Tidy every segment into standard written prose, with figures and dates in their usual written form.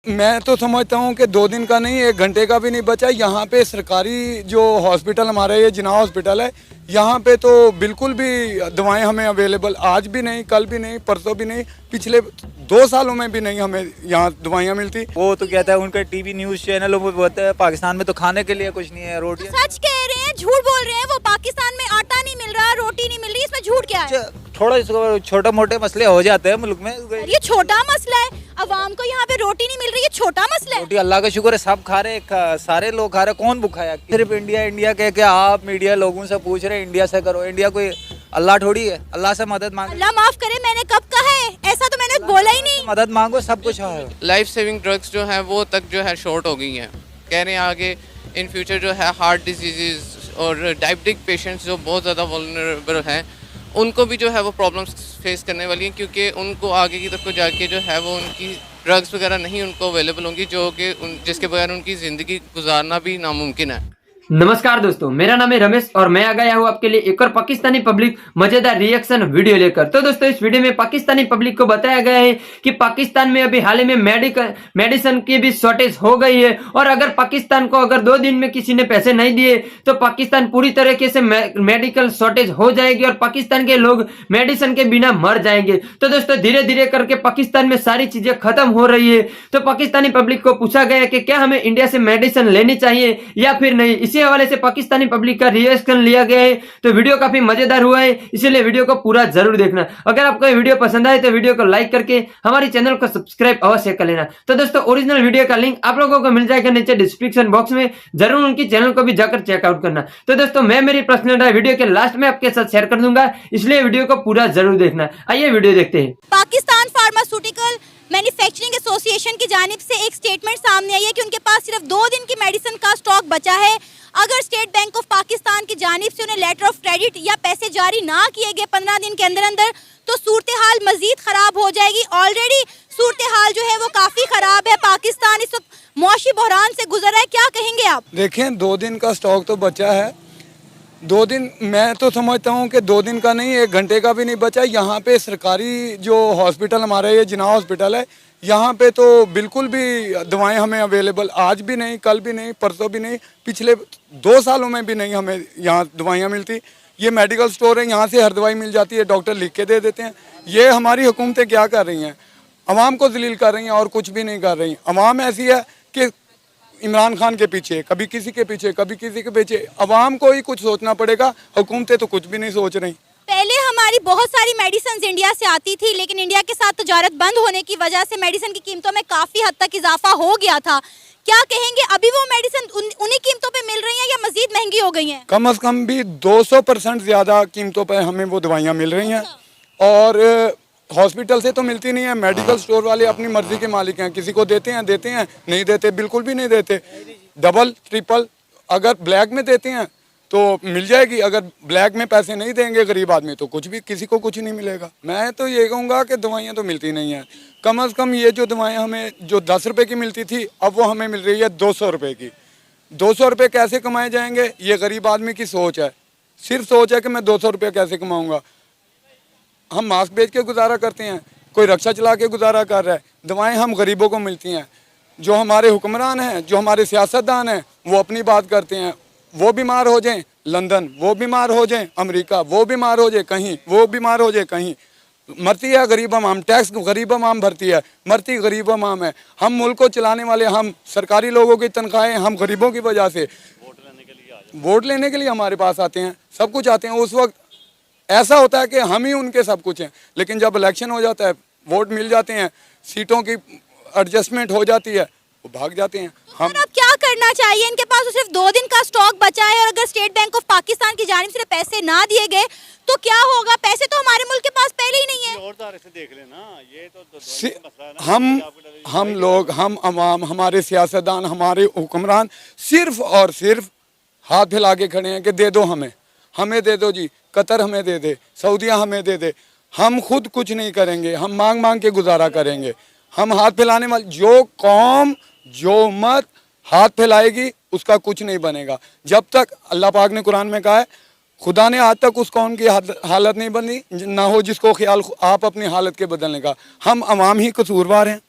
मैं तो समझता हूँ कि 2 दिन का नहीं, 1 घंटे का भी नहीं बचा। यहाँ पे सरकारी जो हॉस्पिटल हमारा ये जिना हॉस्पिटल है, यहाँ पे तो बिल्कुल भी दवाएं हमें अवेलेबल आज भी नहीं, कल भी नहीं, परसों भी नहीं, पिछले 2 सालों में भी नहीं हमें यहाँ दवाइयाँ मिलती। वो तो कहता है उनका टीवी न्यूज़ चैनलों में बोलते हैं पाकिस्तान में तो खाने के लिए कुछ नहीं है, रोटी। सच कह रहे हैं, झूठ बोल रहे हैं। वो पाकिस्तान में आटा नहीं मिल रहा, रोटी नहीं मिल रही, इसमें झूठ क्या है? थोड़ा छोटे मोटे मसले हो जाते हैं मुल्क में। ये छोटा मसला है, अवाम को यहाँ पे रोटी नहीं मिल रही, ये छोटा मसला है। रोटी अल्लाह का शुक्र है सब खा रहे हैं, सारे लोग खा रहे हैं, कौन भूखा है? सिर्फ इंडिया इंडिया कह के आप मीडिया लोगों से पूछ रहे हैं इंडिया से करो। इंडिया कोई अल्लाह थोड़ी है, अल्लाह से मदद मांगो। अल्लाह माफ करे, मैंने कब कहा है? ऐसा तो मैंने बोला ही नहीं। मदद मांगो, सब कुछ है। लाइफ सेविंग ड्रग्स जो है वो तक जो है शॉर्ट हो गई हैं। कह रहे हैं आगे इन फ्यूचर जो है हार्ट डिजीज़ और डायबिटिक पेशेंट्स जो बहुत ज़्यादा वल्नरेबल हैं, उनको भी जो है वो प्रॉब्लम्स फेस करने वाली हैं, क्योंकि उनको आगे की तरफ को जाके जो है वो उनकी ड्रग्स वगैरह नहीं उनको अवेलेबल होंगी, जो कि जिसके बगैर उनकी ज़िंदगी गुजारना भी नामुमकिन है। नमस्कार दोस्तों, मेरा नाम है रमेश और मैं आ गया हूँ आपके लिए एक और पाकिस्तानी पब्लिक मजेदार रिएक्शन वीडियो लेकर। तो दोस्तों इस वीडियो में पाकिस्तानी पब्लिक को बताया गया है कि पाकिस्तान में अभी हाल ही में मेडिसिन की भी शॉर्टेज हो गई है और अगर पाकिस्तान को अगर 2 दिन में किसी ने पैसे नहीं दिए तो पाकिस्तान पूरी तरीके से मेडिकल शॉर्टेज हो जाएगी और पाकिस्तान के लोग मेडिसिन के बिना मर जाएंगे। तो दोस्तों धीरे धीरे करके पाकिस्तान में सारी चीजें खत्म हो रही है। तो पाकिस्तानी पब्लिक को पूछा गया कि क्या हमें इंडिया से मेडिसिन लेनी चाहिए या फिर नहीं। इसी हवाले से पाकिस्तानी पब्लिक का रिएक्शन लिया गया है। तो वीडियो काफी मजेदार हुआ है, इसीलिए वीडियो को पूरा जरूर देखना। अगर आपको ये वीडियो पसंद आए तो वीडियो को लाइक करके हमारे चैनल को सब्सक्राइब अवश्य कर लेना। तो दोस्तों ओरिजिनल वीडियो का लिंक आप लोगों को मिल जाएगा नीचे डिस्क्रिप्शन बॉक्स में, जरूर उनकी चैनल को भी जाकर चेकआउट करना। तो दोस्तों मैं मेरी पर्सनल राय वीडियो के लास्ट में आपके साथ शेयर कर दूंगा, इसलिए वीडियो को पूरा जरूर देखना। आइए वीडियो देखते हैं। पाकिस्तान फार्मास्यूटिकल मैन्युफैक्चरिंग एसोसिएशन की जानिब से एक स्टेटमेंट सामने आई है कि उनके पास सिर्फ 2 दिन की मेडिसिन का स्टॉक बचा है। अगर स्टेट बैंक ऑफ पाकिस्तान की जानिब से उन्हें लेटर ऑफ क्रेडिट या पैसे जारी ना किए गए 15 दिन के अंदर अंदर तो सूरत हाल मजीद खराब हो जाएगी। ऑलरेडी सूरत हाल जो है वो काफी खराब है। पाकिस्तान इस वक्त मौशी बहरान से गुजर रहा है, क्या कहेंगे आप? देखें 2 दिन का स्टॉक तो बचा है। 2 दिन मैं तो समझता हूँ कि 2 दिन का नहीं, 1 घंटे का भी नहीं बचा। यहाँ पे सरकारी जो हॉस्पिटल हमारा ये जिना हॉस्पिटल है, यहाँ पे तो बिल्कुल भी दवाएं हमें अवेलेबल आज भी नहीं, कल भी नहीं, परसों भी नहीं, पिछले 2 सालों में भी नहीं हमें यहाँ दवाइयाँ मिलती। ये मेडिकल स्टोर है, यहाँ से हर दवाई मिल जाती है, डॉक्टर लिख के दे देते हैं। ये हमारी हुकूमतें क्या कर रही हैं? अवाम को जलील कर रही हैं और कुछ भी नहीं कर रही। अवाम ऐसी है कि इमरान खान के पीछे, कभी किसी के पीछे, कभी किसी के पीछे। अवाम को ही कुछ सोचना पड़ेगा, हुकूमतें तो कुछ भी नहीं सोच रही। पहले हमारी बहुत सारी मेडिसिन इंडिया से आती थी, लेकिन इंडिया के साथ तजारत बंद होने की वजह से मेडिसिन की कीमतों में काफी हद तक इजाफा हो गया था। क्या कहेंगे, अभी वो मेडिसिन उन्हीं कीमतों पे मिल रही हैं या मजीद महंगी हो गई हैं? कम से कम भी 200% ज्यादा कीमतों पर हमें वो दवाइयाँ मिल रही हैं। और हॉस्पिटल से तो मिलती नहीं है, मेडिकल स्टोर वाले अपनी मर्जी के मालिक हैं, किसी को देते हैं, नहीं देते, बिल्कुल भी नहीं देते। डबल ट्रिपल अगर ब्लैक में देते हैं तो मिल जाएगी, अगर ब्लैक में पैसे नहीं देंगे गरीब आदमी तो कुछ भी, किसी को कुछ नहीं मिलेगा। मैं तो ये कहूँगा कि दवाइयाँ तो मिलती नहीं हैं। कम से कम ये जो दवाइयाँ हमें जो 10 रुपये की मिलती थी, अब वो हमें मिल रही है 200 रुपये की। 200 रुपये कैसे कमाए जाएंगे, ये गरीब आदमी की सोच है। सिर्फ सोच है कि मैं 200 रुपये कैसे कमाऊँगा। हम मास्क बेच के गुजारा करते हैं, कोई रक्षा चला के गुजारा कर रहा है। दवाएं हम गरीबों को मिलती हैं। जो हमारे हुक्मरान हैं, जो हमारे सियासतदान हैं, वो अपनी बात करते हैं। वो बीमार हो जाएं लंदन, वो बीमार हो जाएं अमेरिका, वो बीमार हो जाए कहीं, वो बीमार हो जाए कहीं, मरती है गरीब अवाम, टैक्स गरीब अवाम भरती है, मरती गरीब अवाम है। हम मुल्क को चलाने वाले, हम सरकारी लोगों की तनख्वाहें हम गरीबों की वजह से वोट लेने के लिए हमारे पास आते हैं, सब कुछ आते हैं। उस वक्त ऐसा होता है कि हम ही उनके सब कुछ हैं, लेकिन जब इलेक्शन हो जाता है, वोट मिल जाते हैं, सीटों की एडजस्टमेंट हो जाती है, वो भाग जाते हैं। हम अब क्या करना चाहिए? इनके पास तो सिर्फ 2 दिन का स्टॉक बचा है और अगर स्टेट बैंक ऑफ पाकिस्तान की जानिब से पैसे ना दिए गए तो क्या होगा? पैसे तो हमारे मुल्क के पास पहले ही नहीं है। और तारे से देख लेना, ये तो हम लोग, हम अवाम, हमारे सियासतदान, हमारे हुक्मरान सिर्फ और सिर्फ हाथ फैला के खड़े हैं कि दे दो, हमें दे दो जी, कतर हमें दे दे, सऊदिया हमें दे दे। हम खुद कुछ नहीं करेंगे, हम मांग मांग के गुजारा करेंगे। हम हाथ फैलाने वाले, जो कौम जो उम्मत हाथ फैलाएगी उसका कुछ नहीं बनेगा। जब तक अल्लाह पाक ने कुरान में कहा है, खुदा ने आज तक उस कौम की हालत नहीं बदली ना हो जिसको ख्याल आप अपनी हालत के बदलने का। हम अवाम ही कसूरवार हैं,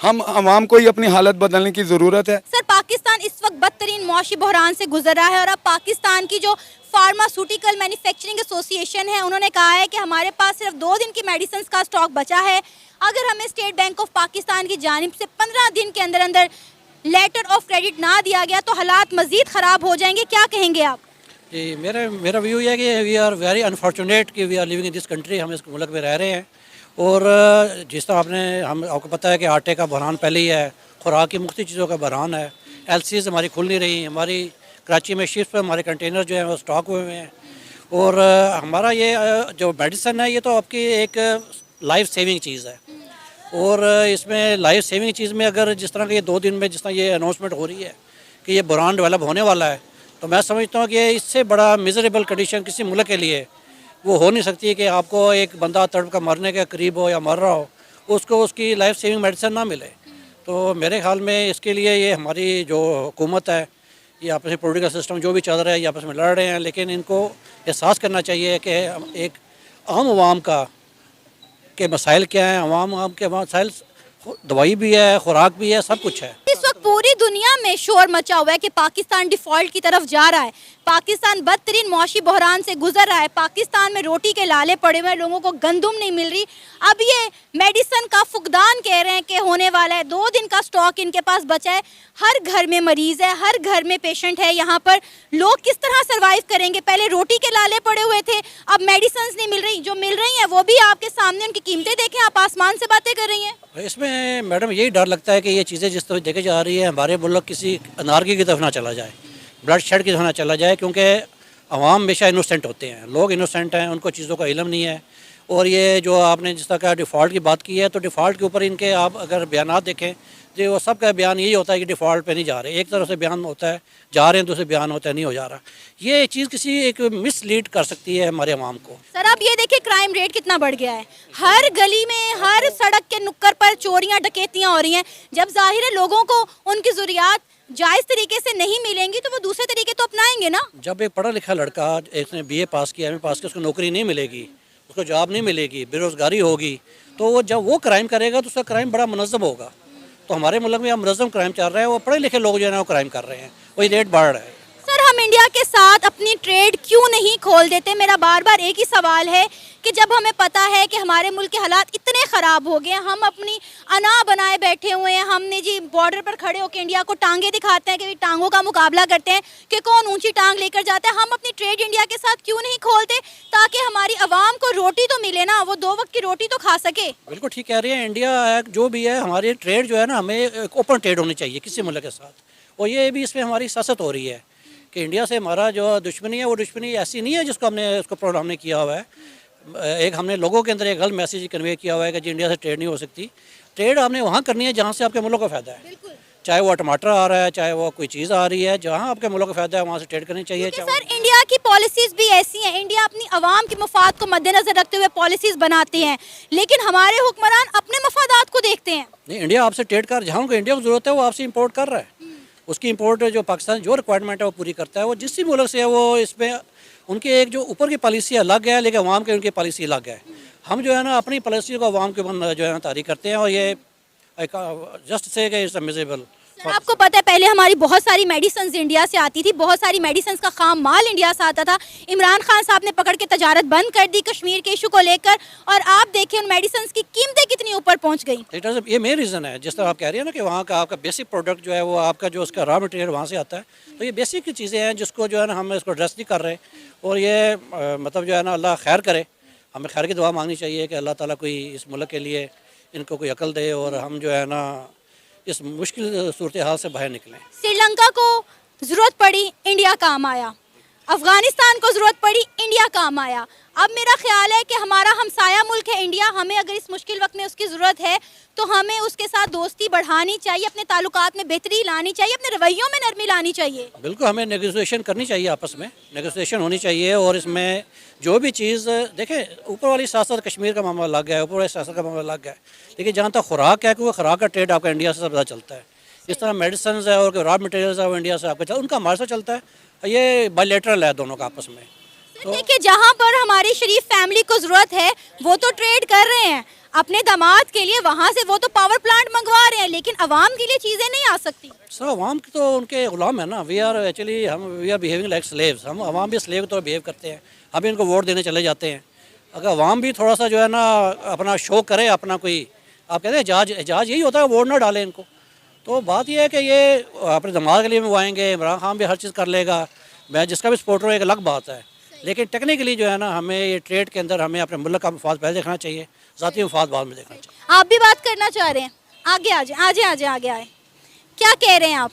हम आवाम को ही अपनी हालत बदलने की ज़रूरत है। सर, पाकिस्तान इस वक्त बदतरीन मौशी बहरान से गुजर रहा है और अब पाकिस्तान की जो फार्मास्यूटिकल मैन्युफैक्चरिंग एसोसिएशन है उन्होंने कहा है कि हमारे पास सिर्फ 2 दिन की मेडिसिन का स्टॉक बचा है। अगर हमें स्टेट बैंक ऑफ पाकिस्तान की जानिब से 15 दिन के अंदर अंदर लेटर ऑफ क्रेडिट ना दिया गया तो हालात मजीद ख़राब हो जाएंगे। क्या कहेंगे आप? जी, मेरा व्यू ये है कि वी आर वेरी अनफॉर्चुनेट कि we are living in this country, हम इस मुल्क में रह रहे हैं। और जिस तरह आपको पता है कि आटे का बहरान पहले ही है, खुराक की मुख्तलिफ चीज़ों का बहरान है, एलसीज हमारी खुल नहीं रही, हमारी कराची में शिफ्ट पर हमारे कंटेनर जो हैं वो स्टॉक हुए हुए हैं। और हमारा ये जो मेडिसन है ये तो आपकी एक लाइफ सेविंग चीज़ है। और इसमें लाइफ सेविंग चीज़ में अगर जिस तरह के ये 2 दिन में जिस तरह ये अनाउंसमेंट हो रही है कि ये बहरान डेवलप होने वाला है, तो मैं समझता हूँ कि इससे बड़ा मिजरेबल कंडीशन किसी मुल्क के लिए वो हो नहीं सकती कि आपको एक बंदा तड़प का मरने के करीब हो या मर रहा हो, उसको उसकी लाइफ सेविंग मेडिसिन ना मिले। तो मेरे ख्याल में इसके लिए ये हमारी जो हुकूमत है, ये आपस में पॉलिटिकल सिस्टम जो भी चल रहा है ये आपस में लड़ रहे हैं, लेकिन इनको एहसास करना चाहिए कि एक आम आवाम का के मसाइल क्या हैं, आवाम के मसाइल दवाई भी है, खुराक भी है, सब कुछ है। इस वक्त पूरी दुनिया में शोर मचा हुआ है कि पाकिस्तान डिफॉल्ट की तरफ जा रहा है, पाकिस्तान बदतरीन मौशी बहरान से गुजर रहा है, पाकिस्तान में रोटी के लाले पड़े हुए हैं, लोगों को गंदुम नहीं मिल रही। अब ये मेडिसिन का फुकदान कह रहे हैं कि होने वाला है, 2 दिन का स्टॉक इनके पास बचा है। हर घर में मरीज है, हर घर में पेशेंट है। यहाँ पर लोग किस तरह सर्वाइव करेंगे? पहले रोटी के लाले पड़े हुए थे, अब मेडिसिन नहीं मिल रही, जो मिल रही हैं वो भी आपके सामने, उनकी कीमतें देखें, आप आसमान से बातें कर रही हैं। इसमें मैडम यही डर लगता है कि ये चीज़ें जिस तरह देखी जा रही है हमारे मुल्क किसी अनारकी की तरफ ना चला जाए, ब्लड शेड की तरफ ना चला जाए, क्योंकि अवाम हमेशा इनोसेंट होते हैं, लोग इनोसेंट हैं, उनको चीज़ों का इल्म नहीं है। और ये जो आपने जिस तरह का डिफ़ॉल्ट की बात की है, तो डिफ़ॉल्ट के ऊपर इनके आप अगर बयानात देखें जो वो सब का बयान यही होता है कि डिफ़ॉल्ट पे नहीं जा रहे। एक तरफ से बयान होता है जा रहे हैं, दूसरे बयान होता है नहीं हो जा रहा। ये चीज़ किसी एक मिसलीड कर सकती है हमारे अवाम को। सर, आप ये देखिए क्राइम रेट कितना बढ़ गया है, हर गली में, हर सड़क के नुक्कड़ पर चोरियां डकैतियां हो रही हैं। जब जाहिर है लोगों को उनकी ज़रूरियात जायज़ तरीके से नहीं मिलेंगी तो वो दूसरे तरीके तो अपनाएंगे ना। जब एक पढ़ा लिखा लड़का, एक ने BA पास किया, MA पास किया, उसको नौकरी नहीं मिलेगी, उसको जॉब नहीं मिलेगी, बेरोज़गारी होगी, तो वो जब वो क्राइम करेगा तो उसका क्राइम बड़ा मुनज़्ज़म होगा। तो हमारे मुल्क में अब मुनज़्ज़म क्राइम चल रहा है, वो पढ़े लिखे लोग जो है ना वो क्राइम कर रहे हैं, वही रेट बढ़ रहा है। सर, हम इंडिया के साथ अपनी ट्रेड क्यों नहीं खोल देते? मेरा बार बार एक ही सवाल है कि जब हमें पता है कि हमारे मुल्क के हालात इतने ख़राब हो गए, हम अपनी अना बनाए बैठे हुए हैं, हमने जी बॉर्डर पर खड़े होकर इंडिया को टांगे दिखाते हैं कि टांगों का मुकाबला करते हैं कि कौन ऊंची टांग लेकर जाता है। हम अपनी ट्रेड इंडिया के साथ क्यों नहीं खोलते ताकि हमारी आवाम को रोटी तो मिले ना, वो 2 वक्त की रोटी तो खा सके। बिल्कुल ठीक कह रही है। इंडिया जो भी है, हमारी ट्रेड जो है ना, हमें एक ओपन ट्रेड होनी चाहिए किसी मुल्क के साथ। और ये भी इसमें हमारी सियासत हो रही है कि इंडिया से हमारा जो दुश्मनी है वो दुश्मनी ऐसी नहीं है जिसको उसको प्रोग्राम नहीं किया हुआ है। एक हमने लोगों के अंदर एक गलत मैसेज कन्वे किया हुआ है कि जी इंडिया से ट्रेड नहीं हो सकती। ट्रेड आपने वहाँ करनी है जहाँ से आपके मुल्क को फ़ायदा है, चाहे वो टमाटर आ रहा है, चाहे वो कोई चीज़ आ रही है, जहाँ आपके मुल्क को फ़ायदा है वहाँ से ट्रेड करनी चाहिए। सर, इंडिया की पॉलिसीज़ भी ऐसी हैं, इंडिया अपनी आवाम के मफाद को मद्देनजर रखते हुए पॉलिसीज़ बनाते हैं, लेकिन हमारे हुक्मरान अपने मफादात को देखते हैं। नहीं, इंडिया आपसे ट्रेड कर, जहाँ को इंडिया को ज़रूरत है वो आपसे इंपोर्ट कर रहा है। उसकी इंपोर्ट जो पाकिस्तान जो रिक्वायरमेंट है वो पूरी करता है। वो जिस भी मुल्क से है वो इसमें उनकी एक जो ऊपर की पॉलिसी अलग है, लेकिन अवाम की उनकी पॉलिसी अलग है। हम जो है ना अपनी पॉलिसी को अवाम के बंद जो है ना तारीख करते हैं, और ये जस्ट से इट्स अमेजेबल। सर, आपको पता है पहले हमारी बहुत सारी मेडिसिन इंडिया से आती थी, बहुत सारी मेडिसिन का खाम माल इंडिया से आता था। इमरान खान साहब ने पकड़ के तजारत बंद कर दी कश्मीर के इशू को लेकर, और आप देखिए उन मेडिसिन की कीमतें कितनी ऊपर पहुंच गई। ये मेन रीज़न है, जिस तरह आप कह रही है ना कि वहाँ का आपका बेसिक प्रोडक्ट जो है वो आपका जो उसका रॉ मटेरियल वहाँ से आता है। तो ये बेसिक की चीज़ें हैं जिसको जो है ना हम इसको एड्रेस नहीं कर रहे। और ये मतलब जो है ना अल्लाह खैर करे, हमें खैर की दुआ मांगनी चाहिए कि अल्लाह ताला कोई इस मुल्क के लिए इनको कोई अकल दे और हम जो है ना इस मुश्किल सूरत हाल से बाहर निकलें। श्रीलंका को ज़रूरत पड़ी, इंडिया काम आया। अफ़गानिस्तान को ज़रूरत पड़ी, इंडिया काम आया। अब मेरा ख्याल है कि हमारा हमसाया मुल्क है इंडिया, हमें अगर इस मुश्किल वक्त में उसकी ज़रूरत है तो हमें उसके साथ दोस्ती बढ़ानी चाहिए, अपने ताल्लुकात में बेहतरी लानी चाहिए, अपने रवैयों में नरमी लानी चाहिए। बिल्कुल, हमें नेगोशिएशन करनी चाहिए, आपस में नेगोशिएशन होनी चाहिए। और इसमें जो भी चीज़ देखें, ऊपर वाली सियासत कश्मीर का मामला अलग है, ऊपर वाली सियासत का मामला अलग है, लेकिन जहाँ तक खुराक है, क्योंकि खुराक का ट्रेड आपका इंडिया से ज़्यादा चलता है। इस तरह मेडिसिन है और रॉ मटेरियल्स है वो इंडिया से आपका उनका हमारे साथ चलता है। ये बायलैटरल है दोनों का आपस में। देखिए, जहाँ पर हमारी शरीफ फैमिली को ज़रूरत है वो तो ट्रेड कर रहे हैं। अपने दामाद के लिए वहाँ से वो तो पावर प्लांट मंगवा रहे हैं, लेकिन अवाम के लिए चीज़ें नहीं आ सकती। सर अवाम की तो उनके गुलाम है ना। We are behaving like slaves. हम अवाम भी स्लेव तो बिहेव करते हैं। हम भी इनको वोट देने चले जाते हैं। अगर अवाम भी थोड़ा सा जो है ना अपना शो करे, अपना कोई आप कहते हैं एजाज यही होता है, वोट ना डालें इनको। तो बात यह है कि ये अपने दिमाग के लिए मंगवाएंगे, इमरान खान भी हर चीज़ कर लेगा, मैं जिसका भी सपोर्टर हूँ, एक अलग बात है। लेकिन टेक्निकली जो है ना हमें ये ट्रेड के अंदर हमें अपने मुल्क का मफाद पहले देखना चाहिए, ज़ाती मफाद बाद में देखना चाहिए। आप भी बात करना चाह रहे हैं? आगे आगे आए। क्या कह रहे हैं आप?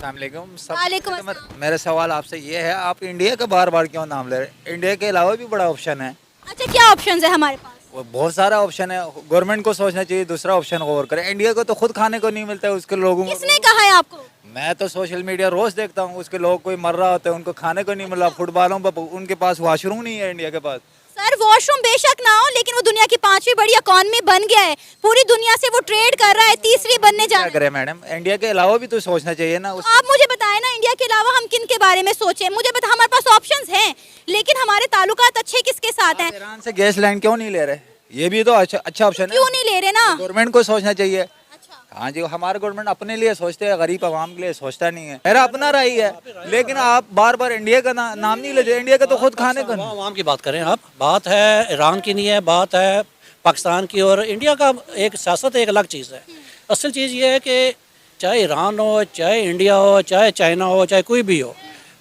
वालेकुम अस्सलाम। मेरा सवाल आपसे ये है, आप इंडिया का बार बार क्यों नाम ले रहे हैं? इंडिया के अलावा भी बड़ा ऑप्शन है। अच्छा, क्या ऑप्शंस है हमारे पास? वो बहुत सारा ऑप्शन है, गवर्नमेंट को सोचना चाहिए दूसरा ऑप्शन गौर करें। इंडिया को तो खुद खाने को नहीं मिलता है, उसके लोगों को। किसने कहा है आपको? मैं तो सोशल मीडिया रोज देखता हूँ, उसके लोग कोई मर रहा होता है, उनको खाने को नहीं मिल रहा। फुटबॉलों पर उनके पास वॉशरूम नहीं है इंडिया के पास। सर वॉशरूम बेशक ना हो, लेकिन वो दुनिया की 5वीं बड़ी इकॉनमी बन गया है। पूरी दुनिया से वो ट्रेड कर रहा है, तीसरी बनने जा रहा है। क्या करे मैडम, इंडिया के अलावा भी तो सोचना चाहिए ना। आप मुझे बताएं ना, इंडिया के अलावा हम किन के बारे में सोचें? मुझे बता, हमारे पास ऑप्शंस हैं, लेकिन हमारे ताल्लुकात अच्छे किसके साथ हैं? ईरान से गैस लाइन क्यों नहीं ले रहे? ये भी तो अच्छा ऑप्शन है। क्यों नहीं ले रहे ना? गवर्नमेंट को सोचना चाहिए। अच्छा। हाँ जी, हमारा गवर्नमेंट अपने लिए सोचते हैं, गरीब आवाम के लिए सोचता नहीं है। मेरा अपना राय है, लेकिन आप बार बार इंडिया का नाम नहीं लेते। इंडिया का तो खुद खाने का। आवाम की बात करें आप, बात है ईरान की नहीं है, बात है पाकिस्तान की। और इंडिया का एक सियासत एक अलग चीज़ है। असल चीज़ ये है कि चाहे ईरान हो, चाहे इंडिया हो, चाहे चाइना हो, चाहे कोई भी हो,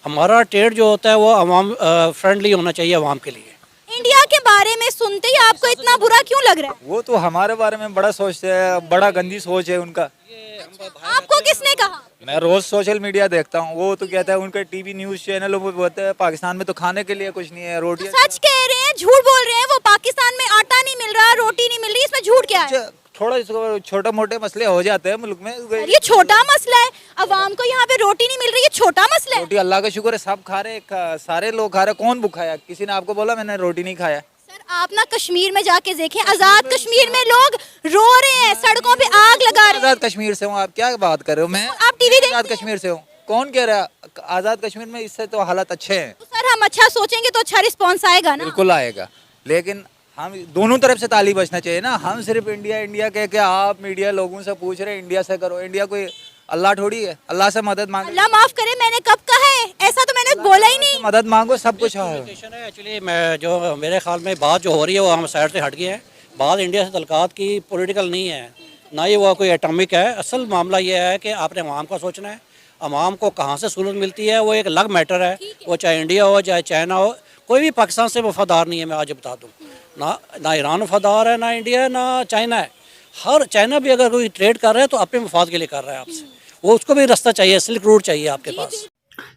हमारा ट्रेड जो होता है वो अवाम फ्रेंडली होना चाहिए अवाम के लिए। इंडिया के बारे में सुनते ही आपको इतना बुरा क्यों लग रहा है? वो तो हमारे बारे में बड़ा सोचते हैं, बड़ा गंदी सोच है उनका। आपको किसने कहा? मैं रोज सोशल मीडिया देखता हूँ, वो तो कहता है उनके टीवी न्यूज चैनलों पे बोलते हैं पाकिस्तान में तो खाने के लिए कुछ नहीं है, रोटी। सच कह रहे हैं, झूठ बोल रहे हैं? वो पाकिस्तान में आटा नहीं मिल रहा, रोटी नहीं मिल रही, इसमें झूठ क्या है? थोड़ा छोटे मोटे मसले हो जाते हैं मुल्क में। ये छोटा मसला है? अवाम को यहाँ पे रोटी नहीं मिल रही, ये छोटा मसला है? रोटी अल्लाह का शुक्र है सब खा रहे, सारे लोग खा रहे। कौन भूखा है? किसी ने आपको बोला मैंने रोटी नहीं खाया? सर आप ना कश्मीर में जाके देखें, आजाद कश्मीर में लोग रो रहे हैं, सड़कों पे आग लगा रहे हैं। आजाद कश्मीर से हूँ, आप क्या बात कर रहे हो? मैं आप टीवी देखते आजाद कश्मीर से हूँ। कौन कह रहा है आजाद कश्मीर में? इससे तो हालात अच्छे हैं। तो सर हम अच्छा सोचेंगे तो अच्छा रिस्पॉन्स आएगा ना? बिल्कुल आएगा, लेकिन हम दोनों तरफ से ताली बचना चाहिए ना। हम सिर्फ इंडिया कह के आप मीडिया लोगों से पूछ रहे हैं इंडिया से करो। इंडिया कोई अल्लाह थोड़ी है, अल्लाह से मदद मांगो। अल्लाह माफ करे, मैंने कब कहा है ऐसा? तो मैंने बोला ही नहीं। मदद मांगो, सब कुछ है। एक्चुअली मैं जो मेरे ख्याल में बात जो हो रही है वो हम साइड से हट गए हैं। बात इंडिया से तल्कात की पॉलिटिकल नहीं है, ना ही वो कोई एटॉमिक है। असल मामला ये है कि आपने अवाम का सोचना है। अवाम को कहाँ से सहूलत मिलती है वो एक अलग मैटर है। वो चाहे इंडिया हो चाहे चाइना हो, कोई भी पाकिस्तान से वफादार नहीं है। मैं आज बता दूँ, ना ईरान वफादार है, ना इंडिया है, ना चाइना है। हर चाइना भी अगर कोई ट्रेड कर रहा है तो अपने मफाद के लिए कर रहा है आपसे। वो उसको भी रास्ता चाहिए, सिल्क रूट चाहिए आपके पास।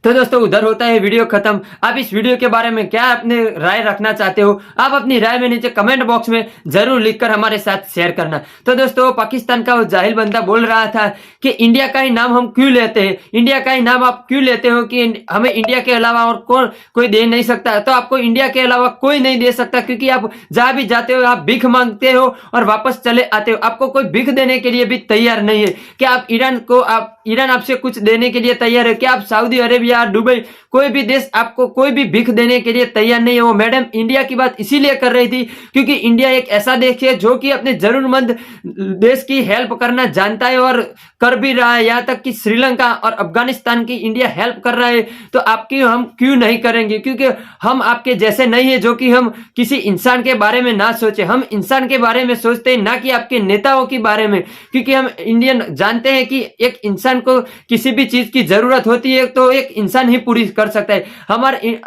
तो दोस्तों उधर होता है वीडियो खत्म। आप इस वीडियो के बारे में क्या अपने राय रखना चाहते हो? आप अपनी राय में नीचे कमेंट बॉक्स में जरूर लिखकर हमारे साथ शेयर करना। तो दोस्तों पाकिस्तान का वो जाहिल बंदा बोल रहा था कि इंडिया का ही नाम हम क्यों लेते हैं, इंडिया का ही नाम आप क्यों लेते हो कि हमें इंडिया के अलावा और कोई दे नहीं सकता। तो आपको इंडिया के अलावा कोई नहीं दे सकता, क्योंकि आप जहां भी जाते हो आप भीख मांगते हो और वापस चले आते हो। आपको कोई भीख देने के लिए भी तैयार नहीं है। क्या आप ईरान आपसे कुछ देने के लिए तैयार है? क्या आप सऊदी अरेबिया, दुबई, कोई भी देश आपको कोई भी भीख देने के लिए तैयार नहीं है। वो मैडम इंडिया की बात इसीलिए कर रही थी क्योंकि इंडिया एक ऐसा देश है जो कि अपने जरूरतमंद देश की हेल्प करना जानता है और कर भी रहा है। यहाँ तक कि श्रीलंका और अफगानिस्तान की इंडिया हेल्प कर रहा है, तो आपकी हम क्यों नहीं करेंगे? क्योंकि हम आपके जैसे नहीं है जो कि हम किसी इंसान के बारे में ना सोचे। हम इंसान के बारे में सोचते हैं, ना कि आपके नेताओं के बारे में। क्योंकि हम इंडियन जानते हैं कि एक इंसान को किसी भी चीज की जरूरत होती है तो एक इंसान ही पूरी कर सकता है।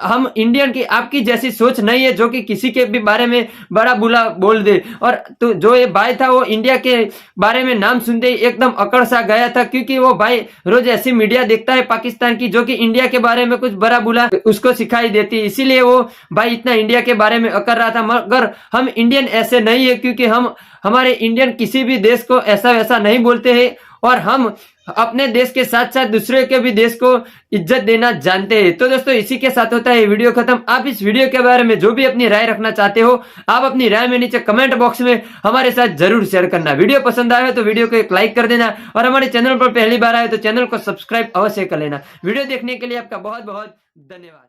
हम इंडियन की आपकी जैसी सोच नहीं है जो कि किसी के भी बारे में बड़ा बुरा बोल दे। और तो जो ये भाई था वो इंडिया के बारे में नाम सुनते ही एकदम अकड़ सा गया था, क्योंकि वो भाई रोज ऐसी मीडिया देखता है पाकिस्तान की जो कि इंडिया के बारे में कुछ बड़ा बुरा उसको सिखाई देती है। इसीलिए वो भाई इतना इंडिया के बारे में अकड़ रहा था। मगर हम इंडियन ऐसे नहीं है, क्योंकि हमारे इंडियन किसी भी देश को ऐसा वैसा नहीं बोलते हैं और हम अपने देश के साथ साथ दूसरे के भी देश को इज्जत देना जानते हैं। तो दोस्तों इसी के साथ होता है वीडियो खत्म। आप इस वीडियो के बारे में जो भी अपनी राय रखना चाहते हो आप अपनी राय में नीचे कमेंट बॉक्स में हमारे साथ जरूर शेयर करना। वीडियो पसंद आए तो वीडियो को एक लाइक कर देना और हमारे चैनल पर पहली बार आए तो चैनल को सब्सक्राइब अवश्य कर लेना। वीडियो देखने के लिए आपका बहुत बहुत धन्यवाद।